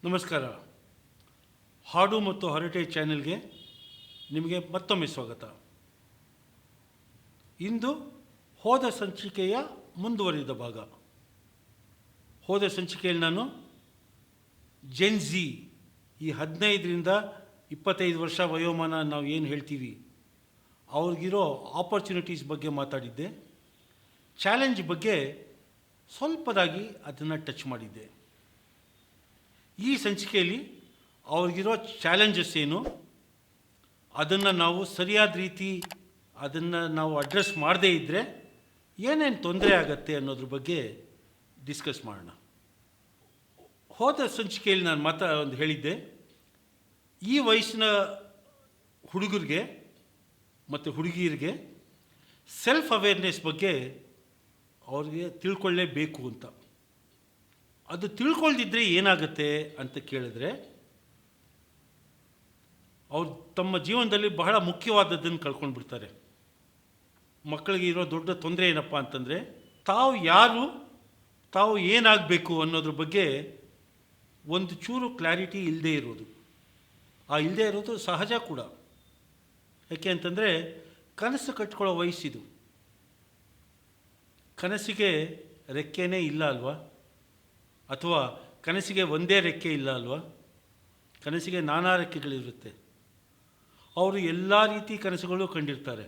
ನಮಸ್ಕಾರ. ಹಾಡು ಮತ್ತು ಹರಟೆ ಚಾನೆಲ್ಗೆ ನಿಮಗೆ ಮತ್ತೊಮ್ಮೆ ಸ್ವಾಗತ. ಇಂದು ಹೋದ ಸಂಚಿಕೆಯ ಮುಂದುವರಿದ ಭಾಗ. ಹೋದ ಸಂಚಿಕೆಯಲ್ಲಿ ನಾನು ಜೆನ್ಝಿ, ಈ 15ರಿಂದ 25 ವರ್ಷ ವಯೋಮಾನ ನಾವು ಏನು ಹೇಳ್ತೀವಿ, ಅವ್ರಿಗಿರೋ ಆಪರ್ಚುನಿಟೀಸ್ ಬಗ್ಗೆ ಮಾತಾಡಿದ್ದೆ. ಚಾಲೆಂಜ್ ಬಗ್ಗೆ ಸ್ವಲ್ಪದಾಗಿ ಅದನ್ನು ಟಚ್ ಮಾಡಿದ್ದೆ. ಈ ಸಂಚಿಕೆಯಲ್ಲಿ ಅವ್ರಿಗಿರೋ ಚಾಲೆಂಜಸ್ ಏನು, ಅದನ್ನು ನಾವು ಸರಿಯಾದ ರೀತಿ ಅದನ್ನು ನಾವು ಅಡ್ರೆಸ್ ಮಾಡದೇ ಇದ್ದರೆ ಏನೇನು ತೊಂದರೆ ಆಗತ್ತೆ ಅನ್ನೋದ್ರ ಬಗ್ಗೆ ಡಿಸ್ಕಸ್ ಮಾಡೋಣ. ಹೋದ ಸಂಚಿಕೆಯಲ್ಲಿ ನಾನು ಒಂದು ಹೇಳಿದ್ದೆ, ಈ ವಯಸ್ಸಿನ ಹುಡುಗರಿಗೆ ಮತ್ತು ಹುಡುಗಿಯರಿಗೆ ಸೆಲ್ಫ್ ಅವೇರ್ನೆಸ್ ಬಗ್ಗೆ ಅವ್ರಿಗೆ ತಿಳ್ಕೊಳ್ಳೇಬೇಕು ಅಂತ. ಅದು ತಿಳ್ಕೊಳ್ದಿದ್ರೆ ಏನಾಗುತ್ತೆ ಅಂತ ಕೇಳಿದ್ರೆ, ಅವ್ರು ತಮ್ಮ ಜೀವನದಲ್ಲಿ ಬಹಳ ಮುಖ್ಯವಾದದ್ದನ್ನು ಕಳ್ಕೊಂಡು ಬಿಡ್ತಾರೆ. ಮಕ್ಕಳಿಗೆ ಇರೋ ದೊಡ್ಡ ತೊಂದರೆ ಏನಪ್ಪ ಅಂತಂದರೆ, ತಾವು ಯಾರು, ತಾವು ಏನಾಗಬೇಕು ಅನ್ನೋದ್ರ ಬಗ್ಗೆ ಒಂದು ಚೂರು ಕ್ಲಾರಿಟಿ ಇಲ್ಲದೆ ಇರೋದು. ಇಲ್ಲದೆ ಇರೋದು ಸಹಜ ಕೂಡ. ಯಾಕೆ ಅಂತಂದರೆ, ಕನಸು ಕಟ್ಕೊಳ್ಳೋ ವಯಸ್ಸಿದು. ಕನಸಿಗೆ ರೆಕ್ಕೆನೇ ಇಲ್ಲ ಅಲ್ವಾ? ಅಥವಾ ಕನಸಿಗೆ ಒಂದೇ ರೆಕ್ಕೆ ಇಲ್ಲ ಅಲ್ವಾ? ಕನಸಿಗೆ ನಾನಾ ರೆಕ್ಕೆಗಳಿರುತ್ತೆ. ಅವರು ಎಲ್ಲ ರೀತಿ ಕನಸುಗಳು ಕಂಡಿರ್ತಾರೆ.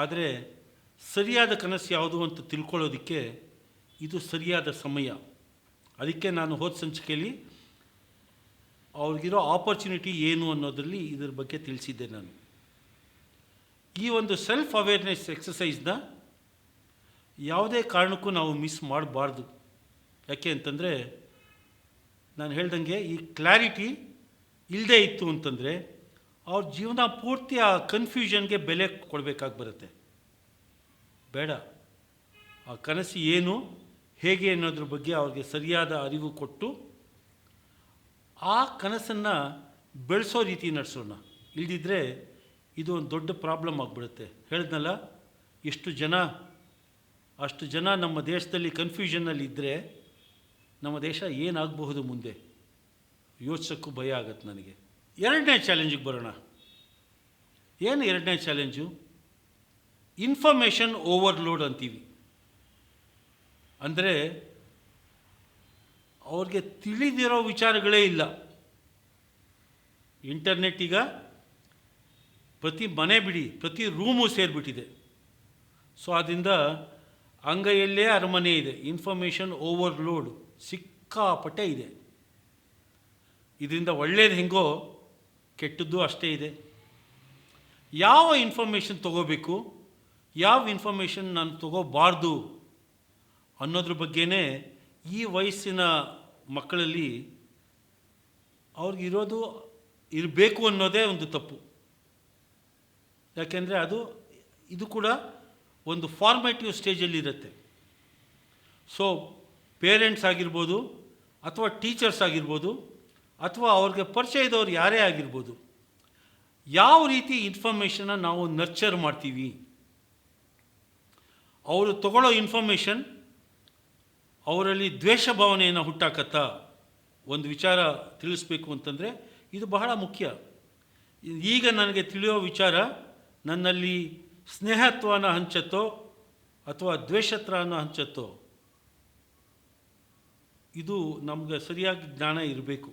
ಆದರೆ ಸರಿಯಾದ ಕನಸು ಯಾವುದು ಅಂತ ತಿಳ್ಕೊಳ್ಳೋದಕ್ಕೆ ಇದು ಸರಿಯಾದ ಸಮಯ. ಅದಕ್ಕೆ ನಾನು ಹೋದ ಸಂಚಿಕೆಯಲ್ಲಿ ಅವ್ರಿಗಿರೋ ಆಪರ್ಚುನಿಟಿ ಏನು ಅನ್ನೋದರಲ್ಲಿ ಇದರ ಬಗ್ಗೆ ತಿಳಿಸಿದ್ದೆ ನಾನು. ಈ ಒಂದು ಸೆಲ್ಫ್ ಅವೇರ್ನೆಸ್ ಎಕ್ಸಸೈಸ್ನ ಯಾವುದೇ ಕಾರಣಕ್ಕೂ ನಾವು ಮಿಸ್ ಮಾಡಬಾರ್ದು. ಯಾಕೆ ಅಂತಂದರೆ, ನಾನು ಹೇಳ್ದಂಗೆ ಈ ಕ್ಲಾರಿಟಿ ಇಲ್ಲದೇ ಇತ್ತು ಅಂತಂದರೆ ಅವ್ರ ಜೀವನ ಪೂರ್ತಿ ಆ ಕನ್ಫ್ಯೂಷನ್ಗೆ ಬೆಲೆ ಕೊಡಬೇಕಾಗಿ ಬರುತ್ತೆ. ಬೇಡ. ಆ ಕನಸು ಏನು, ಹೇಗೆ ಅನ್ನೋದ್ರ ಬಗ್ಗೆ ಅವ್ರಿಗೆ ಸರಿಯಾದ ಅರಿವು ಕೊಟ್ಟು ಆ ಕನಸನ್ನು ಬೆಳೆಸೋ ರೀತಿ ನಡೆಸೋಣ. ಇಲ್ದಿದ್ರೆ ಇದು ಒಂದು ದೊಡ್ಡ ಪ್ರಾಬ್ಲಮ್ ಆಗಿಬಿಡುತ್ತೆ. ಹೇಳಿದ್ನಲ್ಲ, ಅಷ್ಟು ಜನ ನಮ್ಮ ದೇಶದಲ್ಲಿ ಕನ್ಫ್ಯೂಷನ್ನಲ್ಲಿ ಇದ್ದರೆ ನಮ್ಮ ದೇಶ ಏನಾಗಬಹುದು ಮುಂದೆ ಯೋಚಿಸೋಕ್ಕೂ ಭಯ ಆಗತ್ತೆ ನನಗೆ. ಎರಡನೇ ಚಾಲೆಂಜಿಗೆ ಬರೋಣ. ಏನು ಎರಡನೇ ಚಾಲೆಂಜು? ಇನ್ಫಾರ್ಮೇಷನ್ ಓವರ್ಲೋಡ್ ಅಂತೀವಿ. ಅಂದರೆ ಅವ್ರಿಗೆ ತಿಳಿದಿರೋ ವಿಚಾರಗಳೇ ಇಲ್ಲ. ಇಂಟರ್ನೆಟ್ ಈಗ ಪ್ರತಿ ಮನೆ ಬಿಡಿ, ಪ್ರತಿ ರೂಮು ಸೇರಿಬಿಟ್ಟಿದೆ. ಸೊ ಅದರಿಂದ ಅಂಗೈಯಲ್ಲೇ ಅರಮನೆ ಇದೆ. ಇನ್ಫಾರ್ಮೇಷನ್ ಓವರ್ಲೋಡ್ ಸಿಕ್ಕಾಪಟ್ಟೆ ಇದೆ. ಇದರಿಂದ ಒಳ್ಳೆಯದು ಹೆಂಗೋ ಕೆಟ್ಟದ್ದು ಅಷ್ಟೇ ಇದೆ. ಯಾವ ಇನ್ಫಾರ್ಮೇಷನ್ ತೊಗೋಬೇಕು, ಯಾವ ಇನ್ಫಾರ್ಮೇಷನ್ ನಾನು ತೊಗೋಬಾರ್ದು ಅನ್ನೋದ್ರ ಬಗ್ಗೆನೇ ಈ ವಯಸ್ಸಿನ ಮಕ್ಕಳಲ್ಲಿ ಅವ್ರಿಗಿರೋದು ಇರಬೇಕು ಅನ್ನೋದೇ ಒಂದು ತಪ್ಪು. ಯಾಕೆಂದರೆ ಇದು ಕೂಡ ಒಂದು ಫಾರ್ಮೇಟಿವ್ ಸ್ಟೇಜಲ್ಲಿರುತ್ತೆ. ಸೊ ಪೇರೆಂಟ್ಸ್ ಆಗಿರ್ಬೋದು, ಅಥವಾ ಟೀಚರ್ಸ್ ಆಗಿರ್ಬೋದು, ಅಥವಾ ಅವ್ರಿಗೆ ಪರಿಚಯ ಇದ್ದವ್ರು ಯಾರೇ ಆಗಿರ್ಬೋದು, ಯಾವ ರೀತಿ ಇನ್ಫಾರ್ಮೇಷನ್ನ ನಾವು ನರ್ಚರ್ ಮಾಡ್ತೀವಿ, ಅವರು ತಗೊಳ್ಳೋ ಇನ್ಫಾರ್ಮೇಷನ್ ಅವರಲ್ಲಿ ದ್ವೇಷ ಭಾವನೆಯನ್ನು ಹುಟ್ಟಾಕತ್ತಾ ಒಂದು ವಿಚಾರ ತಿಳಿಸ್ಬೇಕು ಅಂತಂದರೆ ಇದು ಬಹಳ ಮುಖ್ಯ. ಈಗ ನನಗೆ ತಿಳಿಯೋ ವಿಚಾರ ನನ್ನಲ್ಲಿ ಸ್ನೇಹತ್ವನ ಹಂಚತ್ತೋ ಅಥವಾ ದ್ವೇಷತ್ರನ ಹಂಚತ್ತೋ, ಇದು ನಮಗೆ ಸರಿಯಾಗಿ ಜ್ಞಾನ ಇರಬೇಕು.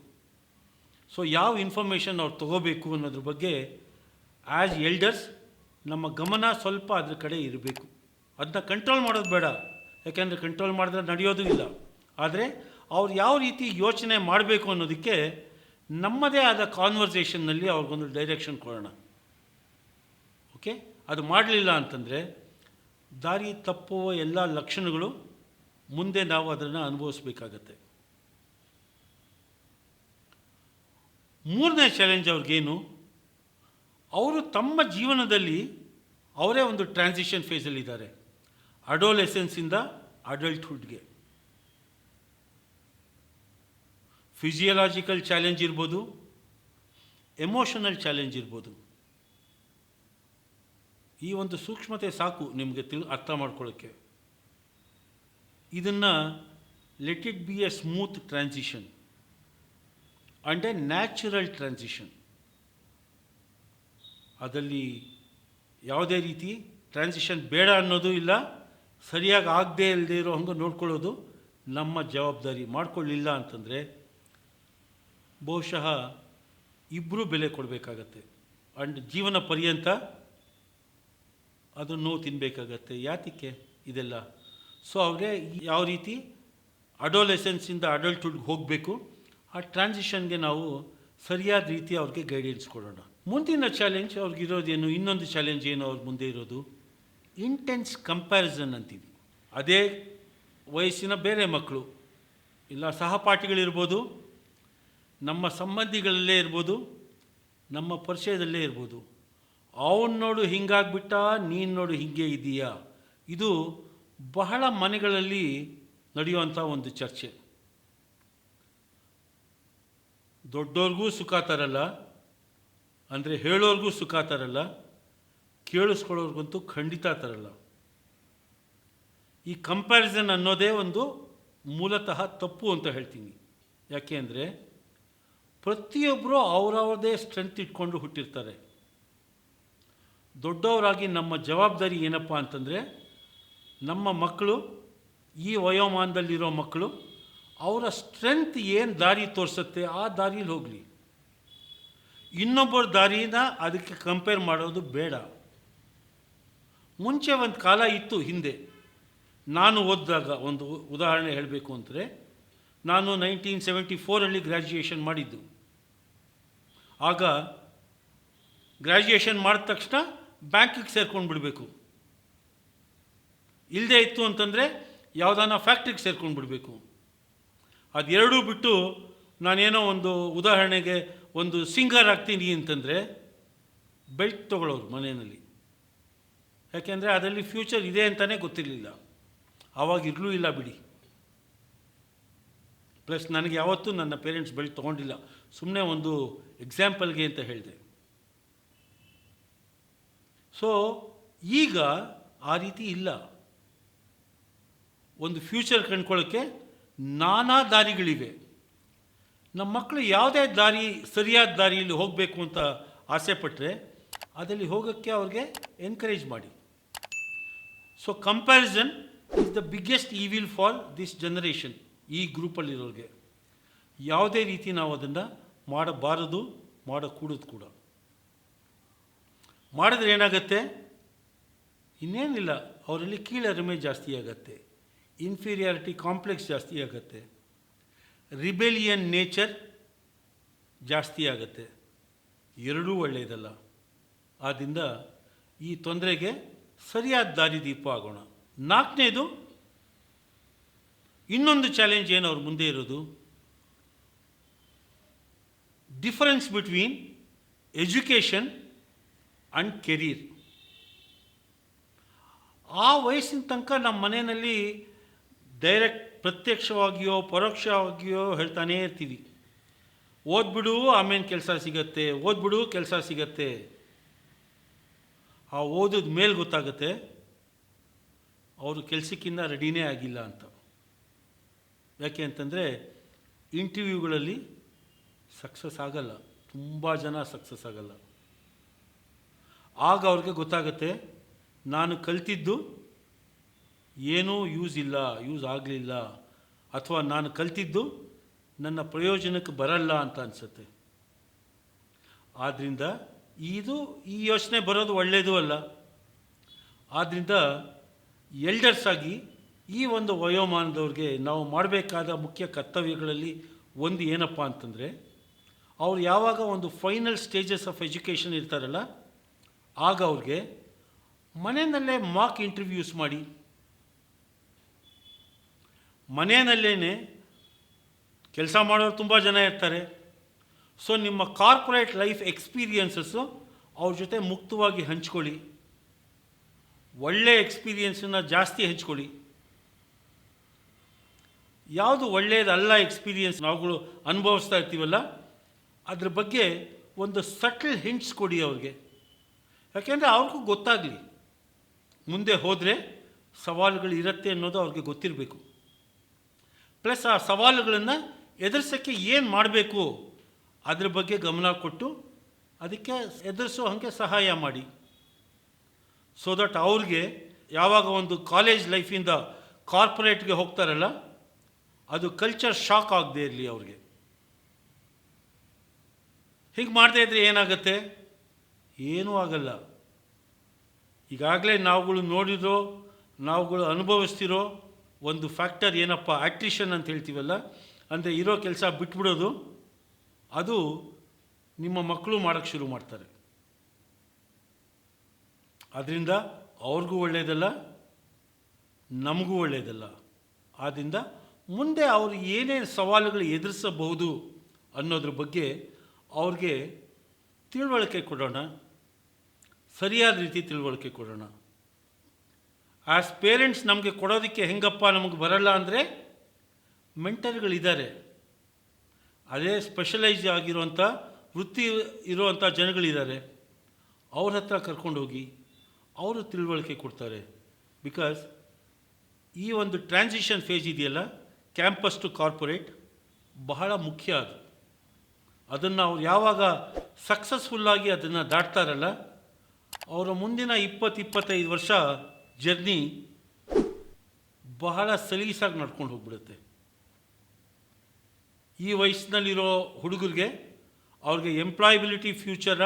ಸೊ ಯಾವ ಇನ್ಫಾರ್ಮೇಷನ್ ಅವ್ರು ತೊಗೋಬೇಕು ಅನ್ನೋದ್ರ ಬಗ್ಗೆ ಆ್ಯಸ್ ಎಲ್ಡರ್ಸ್ ನಮ್ಮ ಗಮನ ಸ್ವಲ್ಪ ಅದ್ರ ಕಡೆ ಇರಬೇಕು. ಅದನ್ನ ಕಂಟ್ರೋಲ್ ಮಾಡೋದು ಬೇಡ, ಯಾಕೆಂದರೆ ಕಂಟ್ರೋಲ್ ಮಾಡಿದ್ರೆ ನಡೆಯೋದು ಇಲ್ಲ. ಆದರೆ ಅವ್ರು ಯಾವ ರೀತಿ ಯೋಚನೆ ಮಾಡಬೇಕು ಅನ್ನೋದಕ್ಕೆ ನಮ್ಮದೇ ಆದ ಕಾನ್ವರ್ಸೇಷನ್ನಲ್ಲಿ ಅವ್ರಿಗೊಂದು ಡೈರೆಕ್ಷನ್ ಕೊಡೋಣ. ಓಕೆ? ಅದು ಮಾಡಲಿಲ್ಲ ಅಂತಂದರೆ ದಾರಿ ತಪ್ಪುವ ಎಲ್ಲ ಲಕ್ಷಣಗಳು ಮುಂದೆ ನಾವು ಅದನ್ನು ಅನುಭವಿಸ್ಬೇಕಾಗತ್ತೆ. ಮೂರನೇ ಚಾಲೆಂಜ್ ಅವ್ರಿಗೇನು, ಅವರು ತಮ್ಮ ಜೀವನದಲ್ಲಿ ಅವರೇ ಒಂದು ಟ್ರಾನ್ಸಿಷನ್ ಫೇಸಲ್ಲಿದ್ದಾರೆ. ಅಡೋಲೆಸೆನ್ಸಿಂದ ಅಡಲ್ಟ್ಹುಡ್ಗೆ. ಫಿಸಿಯಲಾಜಿಕಲ್ ಚಾಲೆಂಜ್ ಇರ್ಬೋದು, ಎಮೋಷನಲ್ ಚಾಲೆಂಜ್ ಇರ್ಬೋದು. ಈ ಒಂದು ಸೂಕ್ಷ್ಮತೆ ಸಾಕು ನಿಮಗೆ ಅರ್ಥ ಮಾಡ್ಕೊಳ್ಳೋಕ್ಕೆ. ಇದನ್ನು let it be A smooth transition. And A natural transition. ಅದರಲ್ಲಿ ಯಾವುದೇ ರೀತಿ ಟ್ರಾನ್ಸಿಷನ್ ಬೇಡ ಅನ್ನೋದು ಇಲ್ಲ, ಸರಿಯಾಗಿ ಆಗದೇ ಇಲ್ಲದೆ ಇರೋ ಹಂಗೆ ನೋಡ್ಕೊಳ್ಳೋದು ನಮ್ಮ ಜವಾಬ್ದಾರಿ. ಮಾಡ್ಕೊಳ್ಳಿಲ್ಲ ಅಂತಂದರೆ ಬಹುಶಃ ಇಬ್ಬರೂ ಬೆಲೆ ಕೊಡಬೇಕಾಗತ್ತೆ. ಆ್ಯಂಡ್ ಜೀವನ ಪರ್ಯಂತ ಅದು ನೋವು ತಿನ್ನಬೇಕಾಗತ್ತೆ. ಯಾತಕ್ಕೆ ಇದೆಲ್ಲ? ಸೊ ಅವ್ರಿಗೆ ಯಾವ ರೀತಿ ಅಡೋಲೆಸೆನ್ಸಿಂದ ಅಡಲ್ಟ್ಹುಡ್ಗೆ ಹೋಗಬೇಕು, ಆ ಟ್ರಾನ್ಸಿಷನ್ಗೆ ನಾವು ಸರಿಯಾದ ರೀತಿ ಅವ್ರಿಗೆ ಗೈಡೆನ್ಸ್ ಕೊಡೋಣ. ಮುಂದಿನ ಚಾಲೆಂಜ್ ಅವ್ರಿಗಿರೋದೇನು? ಇನ್ನೊಂದು ಚಾಲೆಂಜ್ ಏನು ಅವ್ರ ಮುಂದೆ ಇರೋದು? ಇಂಟೆನ್ಸ್ ಕಂಪ್ಯಾರಿಸನ್ ಅಂತೀವಿ. ಅದೇ ವಯಸ್ಸಿನ ಬೇರೆ ಮಕ್ಕಳು, ಇಲ್ಲ ಸಹಪಾಠಿಗಳಿರ್ಬೋದು, ನಮ್ಮ ಸಂಬಂಧಿಗಳಲ್ಲೇ ಇರ್ಬೋದು, ನಮ್ಮ ಪರಿಚಯದಲ್ಲೇ ಇರ್ಬೋದು. ಅವನು ನೋಡು ಹಿಂಗಾಗ್ಬಿಟ್ಟ, ನೀನು ನೋಡು ಹೀಗೆ ಇದೆಯಾ. ಇದು ಬಹಳ ಮನೆಗಳಲ್ಲಿ ನಡೆಯುವಂಥ ಒಂದು ಚರ್ಚೆ. ದೊಡ್ಡವ್ರಿಗೂ ಸುಖ ತರಲ್ಲ, ಅಂದರೆ ಹೇಳೋರ್ಗೂ ಸುಖ ತರಲ್ಲ, ಕೇಳಿಸ್ಕೊಳ್ಳೋರ್ಗಂತೂ ಖಂಡಿತ ತರಲ್ಲ. ಈ ಕಂಪ್ಯಾರಿಸನ್ ಅನ್ನೋದೇ ಒಂದು ಮೂಲತಃ ತಪ್ಪು ಅಂತ ಹೇಳ್ತೀನಿ. ಯಾಕೆ ಅಂದರೆ ಪ್ರತಿಯೊಬ್ಬರು ಅವರವ್ರದೇ ಸ್ಟ್ರೆಂತ್ ಇಟ್ಕೊಂಡು ಹುಟ್ಟಿರ್ತಾರೆ. ದೊಡ್ಡವರಾಗಿ ನಮ್ಮ ಜವಾಬ್ದಾರಿ ಏನಪ್ಪ ಅಂತಂದರೆ, ನಮ್ಮ ಮಕ್ಕಳು, ಈ ವಯೋಮಾನದಲ್ಲಿರೋ ಮಕ್ಕಳು, ಅವರ ಸ್ಟ್ರೆಂತ್ ಏನು ದಾರಿ ತೋರಿಸುತ್ತೆ ಆ ದಾರಿಲಿ ಹೋಗಲಿ. ಇನ್ನೊಬ್ಬರ ದಾರಿನ ಅದಕ್ಕೆ ಕಂಪೇರ್ ಮಾಡೋದು ಬೇಡ. ಮುಂಚೆ ಒಂದು ಕಾಲ ಇತ್ತು ಹಿಂದೆ. ನಾನು ಓದಿದಾಗ ಒಂದು ಉದಾಹರಣೆ ಹೇಳಬೇಕು ಅಂದರೆ, ನಾನು 1974 ಗ್ರ್ಯಾಜುಯೇಷನ್ ಮಾಡಿದ್ದು. ಆಗ ಗ್ರ್ಯಾಜುಯೇಷನ್ ಮಾಡಿದ ತಕ್ಷಣ ಬ್ಯಾಂಕಿಗೆ ಸೇರ್ಕೊಂಡು ಬಿಡಬೇಕು. ಇಲ್ಲದೇ ಇತ್ತು ಅಂತಂದರೆ ಯಾವುದಾನ ಫ್ಯಾಕ್ಟ್ರಿಗೆ ಸೇರ್ಕೊಂಡು ಬಿಡಬೇಕು. ಅದೆರಡೂ ಬಿಟ್ಟು ನಾನೇನೋ ಒಂದು ಉದಾಹರಣೆಗೆ ಒಂದು ಸಿಂಗರ್ ಆಗ್ತೀನಿ ಅಂತಂದರೆ ಬೆಲ್ಟ್ ತೊಗೊಳ್ಳೋರು ಮನೆಯಲ್ಲಿ. ಯಾಕೆಂದರೆ ಅದರಲ್ಲಿ ಫ್ಯೂಚರ್ ಇದೆ ಅಂತಲೇ ಗೊತ್ತಿರಲಿಲ್ಲ. ಆವಾಗ ಇರಲೂ ಇಲ್ಲ ಬಿಡಿ. ಪ್ಲಸ್ ನನಗೆ ಯಾವತ್ತೂ ನನ್ನ ಪೇರೆಂಟ್ಸ್ ಬೆಲ್ಟ್ ತೊಗೊಂಡಿಲ್ಲ, ಸುಮ್ಮನೆ ಒಂದು ಎಕ್ಸಾಂಪಲ್ಗೆ ಅಂತ ಹೇಳಿದೆ. ಸೊ ಈಗ ಆ ರೀತಿ ಇಲ್ಲ. ಒಂದು ಫ್ಯೂಚರ್ ಕಂಡ್ಕೊಳ್ಳೋಕ್ಕೆ ನಾನಾ ದಾರಿಗಳಿವೆ. ನಮ್ಮ ಮಕ್ಕಳು ಯಾವುದೇ ದಾರಿ, ಸರಿಯಾದ ದಾರಿಯಲ್ಲಿ ಹೋಗಬೇಕು ಅಂತ ಆಸೆ ಪಟ್ಟರೆ ಅದರಲ್ಲಿ ಹೋಗೋಕ್ಕೆ ಅವ್ರಿಗೆ ಎನ್ಕರೇಜ್ ಮಾಡಿ. So comparison is the biggest evil for this generation. ಈ ಗ್ರೂಪಲ್ಲಿರೋರಿಗೆ ಯಾವುದೇ ರೀತಿ ನಾವು ಅದನ್ನು ಮಾಡಬಾರದು, ಮಾಡಕೂಡದು ಕೂಡ. ಮಾಡಿದ್ರೆ ಏನಾಗುತ್ತೆ? ಇನ್ನೇನಿಲ್ಲ, ಅವರಲ್ಲಿ ಕೀಳರಿಮೆ ಜಾಸ್ತಿ ಆಗುತ್ತೆ, ಇನ್ಫೀರಿಯಾರಿಟಿ ಕಾಂಪ್ಲೆಕ್ಸ್ ಜಾಸ್ತಿ ಆಗುತ್ತೆ, ರಿಬೆಲಿಯನ್ ನೇಚರ್ ಜಾಸ್ತಿ ಆಗುತ್ತೆ. ಎರಡೂ ಒಳ್ಳೆಯದಲ್ಲ. ಆದ್ದರಿಂದ ಈ ತೊಂದರೆಗೆ ಸರಿಯಾದ ದಾರಿದೀಪ ಆಗೋಣ. ನಾಲ್ಕನೇದು, ಇನ್ನೊಂದು ಚಾಲೆಂಜ್ ಏನು ಅವ್ರ ಮುಂದೆ ಇರೋದು? Difference between education and career. ಆ ವಯಸ್ಸಿನ ತನಕ ನಮ್ಮ ಮನೆಯಲ್ಲಿ ಡೈರೆಕ್ಟ್, ಪ್ರತ್ಯಕ್ಷವಾಗಿಯೋ ಪರೋಕ್ಷವಾಗಿಯೋ ಹೇಳ್ತಾನೇ ಇರ್ತೀವಿ, ಓದ್ಬಿಡು ಆಮೇಲೆ ಕೆಲಸ ಸಿಗತ್ತೆ, ಓದ್ಬಿಡು ಕೆಲಸ ಸಿಗತ್ತೆ. ಆ ಓದಿದ ಮೇಲೆ ಗೊತ್ತಾಗುತ್ತೆ ಅವರು ಕೆಲಸಕ್ಕಿಂತ ರೆಡಿನೇ ಆಗಿಲ್ಲ ಅಂತ. ಯಾಕೆ ಅಂತಂದರೆ ಇಂಟರ್ವ್ಯೂಗಳಲ್ಲಿ ಸಕ್ಸಸ್ ಆಗಲ್ಲ, ತುಂಬ ಜನ ಸಕ್ಸಸ್ ಆಗಲ್ಲ. ಆಗ ಅವ್ರಿಗೆ ಗೊತ್ತಾಗುತ್ತೆ, ನಾನು ಕಲ್ತಿದ್ದು ಏನೂ ಯೂಸ್ ಆಗಲಿಲ್ಲ, ಅಥವಾ ನಾನು ಕಲ್ತಿದ್ದು ನನ್ನ ಪ್ರಯೋಜನಕ್ಕೆ ಬರಲ್ಲ ಅಂತ ಅನಿಸುತ್ತೆ. ಆದ್ದರಿಂದ ಈ ಯೋಚನೆ ಬರೋದು ಒಳ್ಳೆಯದು ಅಲ್ಲ. ಆದ್ದರಿಂದ ಎಲ್ಡರ್ಸ್ ಆಗಿ ಈ ಒಂದು ವಯೋಮಾನದವ್ರಿಗೆ ನಾವು ಮಾಡಬೇಕಾದ ಮುಖ್ಯ ಕರ್ತವ್ಯಗಳಲ್ಲಿ ಒಂದು ಏನಪ್ಪ ಅಂತಂದರೆ, ಅವ್ರು ಯಾವಾಗ ಒಂದು ಫೈನಲ್ ಸ್ಟೇಜಸ್ ಆಫ್ ಎಜುಕೇಷನ್ ಇರ್ತಾರಲ್ಲ, ಆಗ ಅವ್ರಿಗೆ ಮನೆಯಲ್ಲೇ ಮಾಕ್ ಇಂಟರ್ವ್ಯೂಸ್ ಮಾಡಿ, ಮನೆಯಲ್ಲೇ ಕೆಲಸ ಮಾಡೋರು ತುಂಬ ಜನ ಇರ್ತಾರೆ. ಸೊ ನಿಮ್ಮ ಕಾರ್ಪೊರೇಟ್ ಲೈಫ್ ಎಕ್ಸ್ಪೀರಿಯನ್ಸಸ್ಸು ಅವ್ರ ಜೊತೆ ಮುಕ್ತವಾಗಿ ಹಂಚ್ಕೊಳ್ಳಿ. ಒಳ್ಳೆಯ ಎಕ್ಸ್ಪೀರಿಯನ್ಸನ್ನು ಜಾಸ್ತಿ ಹಂಚ್ಕೊಳ್ಳಿ. ಯಾವುದು ಒಳ್ಳೆಯದಲ್ಲ ಎಕ್ಸ್ಪೀರಿಯನ್ಸ್ ನಾವುಗಳು ಅನುಭವಿಸ್ತಾ ಇರ್ತೀವಲ್ಲ, ಅದ್ರ ಬಗ್ಗೆ ಒಂದು ಸಟಲ್ ಹಿಂಟ್ಸ್ ಕೊಡಿ ಅವ್ರಿಗೆ. ಯಾಕೆಂದರೆ ಅವ್ರಿಗೂ ಗೊತ್ತಾಗಲಿ, ಮುಂದೆ ಹೋದರೆ ಸವಾಲುಗಳು ಇರುತ್ತೆ ಅನ್ನೋದು ಅವ್ರಿಗೆ ಗೊತ್ತಿರಬೇಕು. ಪ್ಲಸ್ ಆ ಸವಾಲುಗಳನ್ನು ಎದುರಿಸೋಕ್ಕೆ ಏನು ಮಾಡಬೇಕು ಅದ್ರ ಬಗ್ಗೆ ಗಮನ ಕೊಟ್ಟು ಅದಕ್ಕೆ ಎದುರಿಸೋ ಹಾಗೆ ಸಹಾಯ ಮಾಡಿ. ಸೊ ದಟ್ ಅವ್ರಿಗೆ ಯಾವಾಗ ಒಂದು ಕಾಲೇಜ್ ಲೈಫಿಂದ ಕಾರ್ಪೊರೇಟ್ಗೆ ಹೋಗ್ತಾರಲ್ಲ, ಅದು ಕಲ್ಚರ್ ಶಾಕ್ ಆಗದೆ ಇರಲಿ ಅವ್ರಿಗೆ. ಹೀಗೆ ಮಾಡದೇ ಇದ್ದರೆ ಏನಾಗುತ್ತೆ? ಏನೂ ಆಗಲ್ಲ. ಈಗಾಗಲೇ ನಾವುಗಳು ನೋಡಿರೋ, ನಾವುಗಳು ಅನುಭವಿಸ್ತಿರೋ ಒಂದು ಫ್ಯಾಕ್ಟರ್ ಏನಪ್ಪ, ಆಟ್ರಿಷನ್ ಅಂತ ಹೇಳ್ತೀವಲ್ಲ, ಅಂದರೆ ಇರೋ ಕೆಲಸ ಬಿಟ್ಬಿಡೋದು. ಅದು ನಿಮ್ಮ ಮಕ್ಕಳು ಮಾಡೋಕ್ಕೆ ಶುರು ಮಾಡ್ತಾರೆ. ಅದರಿಂದ ಅವ್ರಿಗೂ ಒಳ್ಳೆಯದಲ್ಲ, ನಮಗೂ ಒಳ್ಳೆಯದಲ್ಲ. ಆದ್ದರಿಂದ ಮುಂದೆ ಅವರು ಏನೇನು ಸವಾಲುಗಳು ಎದುರಿಸಬಹುದು ಅನ್ನೋದ್ರ ಬಗ್ಗೆ ಅವ್ರಿಗೆ ತಿಳುವಳಿಕೆ ಕೊಡೋಣ, ಸರಿಯಾದ ರೀತಿ ತಿಳುವಳಿಕೆ ಕೊಡೋಣ. ಆ್ಯಸ್ ಪೇರೆಂಟ್ಸ್ ನಮಗೆ ಕೊಡೋದಕ್ಕೆ ಹೆಂಗಪ್ಪ ನಮಗೆ ಬರಲ್ಲ ಅಂದರೆ, ಮೆಂಟರ್ಗಳಿದ್ದಾರೆ, ಅದೇ ಸ್ಪೆಷಲೈಸ್ ಆಗಿರುವಂಥ ವೃತ್ತಿ ಇರುವಂಥ ಜನಗಳಿದ್ದಾರೆ. ಅವ್ರ ಹತ್ರ ಕರ್ಕೊಂಡೋಗಿ ಅವರು ತಿಳುವಳಿಕೆ ಕೊಡ್ತಾರೆ. ಬಿಕಾಸ್ ಈ ಒಂದು ಟ್ರಾನ್ಸಿಷನ್ ಫೇಜ್ ಇದೆಯಲ್ಲ, ಕ್ಯಾಂಪಸ್ ಟು ಕಾರ್ಪೊರೇಟ್, ಬಹಳ ಮುಖ್ಯ. ಅದನ್ನು ಅವ್ರು ಯಾವಾಗ ಸಕ್ಸಸ್ಫುಲ್ಲಾಗಿ ಅದನ್ನು ದಾಟ್ತಾರಲ್ಲ, ಅವರ ಮುಂದಿನ 20-25 ವರ್ಷ ಜರ್ನಿ ಬಹಳ ಸಲೀಸಾಗಿ ನಡ್ಕೊಂಡು ಹೋಗ್ಬಿಡುತ್ತೆ. ಈ ವಯಸ್ಸಿನಲ್ಲಿರೋ ಹುಡುಗರಿಗೆ ಅವ್ರಿಗೆ ಎಂಪ್ಲಾಯಬಿಲಿಟಿ ಫ್ಯೂಚರ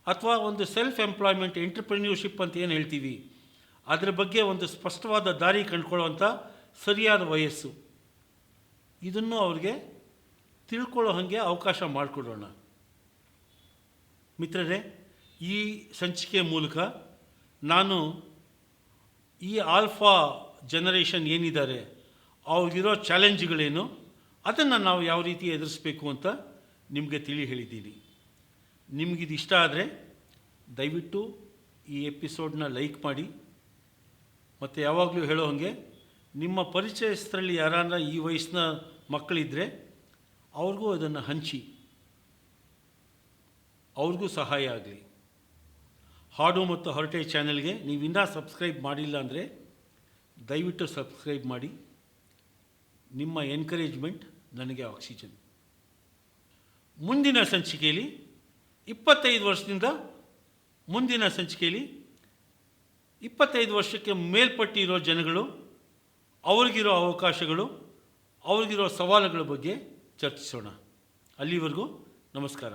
ಅಥವಾ ಒಂದು ಸೆಲ್ಫ್ ಎಂಪ್ಲಾಯ್ಮೆಂಟ್, ಎಂಟರ್ಪ್ರೆನ್ಯೂರ್ಶಿಪ್ ಅಂತ ಏನು ಹೇಳ್ತೀವಿ, ಅದರ ಬಗ್ಗೆ ಒಂದು ಸ್ಪಷ್ಟವಾದ ದಾರಿ ಕಂಡುಕೊಳ್ಳುವಂಥ ಸರಿಯಾದ ವಯಸ್ಸು. ಇದನ್ನು ಅವ್ರಿಗೆ ತಿಳ್ಕೊಳ್ಳೋ ಹಾಗೆ ಅವಕಾಶ ಮಾಡಿಕೊಡೋಣ. ಮಿತ್ರರೇ, ಈ ಸಂಚಿಕೆಯ ಮೂಲಕ ನಾನು ಈ ಆಲ್ಫಾ ಜನರೇಷನ್ ಏನಿದ್ದಾರೆ ಅವ್ರಿಗಿರೋ ಚಾಲೆಂಜ್ಗಳೇನು, ಅದನ್ನು ನಾವು ಯಾವ ರೀತಿ ಎದುರಿಸಬೇಕು ಅಂತ ನಿಮಗೆ ತಿಳಿ ಹೇಳಿದ್ದೀನಿ. ನಿಮಗಿದು ಇಷ್ಟ ಆದರೆ ದಯವಿಟ್ಟು ಈ ಎಪಿಸೋಡನ್ನ ಲೈಕ್ ಮಾಡಿ. ಮತ್ತು ಯಾವಾಗಲೂ ಹೇಳೋ ಹಾಗೆ ನಿಮ್ಮ ಪರಿಚಯಸ್ಥರಲ್ಲಿ ಯಾರನ್ನ ಈ ವಯಸ್ಸಿನ ಮಕ್ಕಳಿದ್ದರೆ ಅವ್ರಿಗೂ ಅದನ್ನು ಹಂಚಿ, ಅವ್ರಿಗೂ ಸಹಾಯ ಆಗಲಿ. ಹಾಡು ಮತ್ತು ಹರಟೆ ಚಾನೆಲ್ಗೆ ನೀವಿನ್ನೂ ಸಬ್ಸ್ಕ್ರೈಬ್ ಮಾಡಿಲ್ಲ ಅಂದರೆ ದಯವಿಟ್ಟು ಸಬ್ಸ್ಕ್ರೈಬ್ ಮಾಡಿ. ನಿಮ್ಮ ಎನ್ಕರೇಜ್ಮೆಂಟ್ ನನಗೆ ಆಕ್ಸಿಜನ್. ಮುಂದಿನ ಸಂಚಿಕೆಯಲ್ಲಿ 25 ವರ್ಷದಿಂದ ಮುಂದಿನ ಸಂಚಿಕೆಯಲ್ಲಿ 25 ವರ್ಷಕ್ಕೆ ಮೇಲ್ಪಟ್ಟಿರೋ ಜನಗಳು, ಅವ್ರಿಗಿರೋ ಅವಕಾಶಗಳು, ಅವ್ರಿಗಿರೋ ಸವಾಲುಗಳ ಬಗ್ಗೆ ಚರ್ಚಿಸೋಣ. ಅಲ್ಲಿವರೆಗೂ ನಮಸ್ಕಾರ.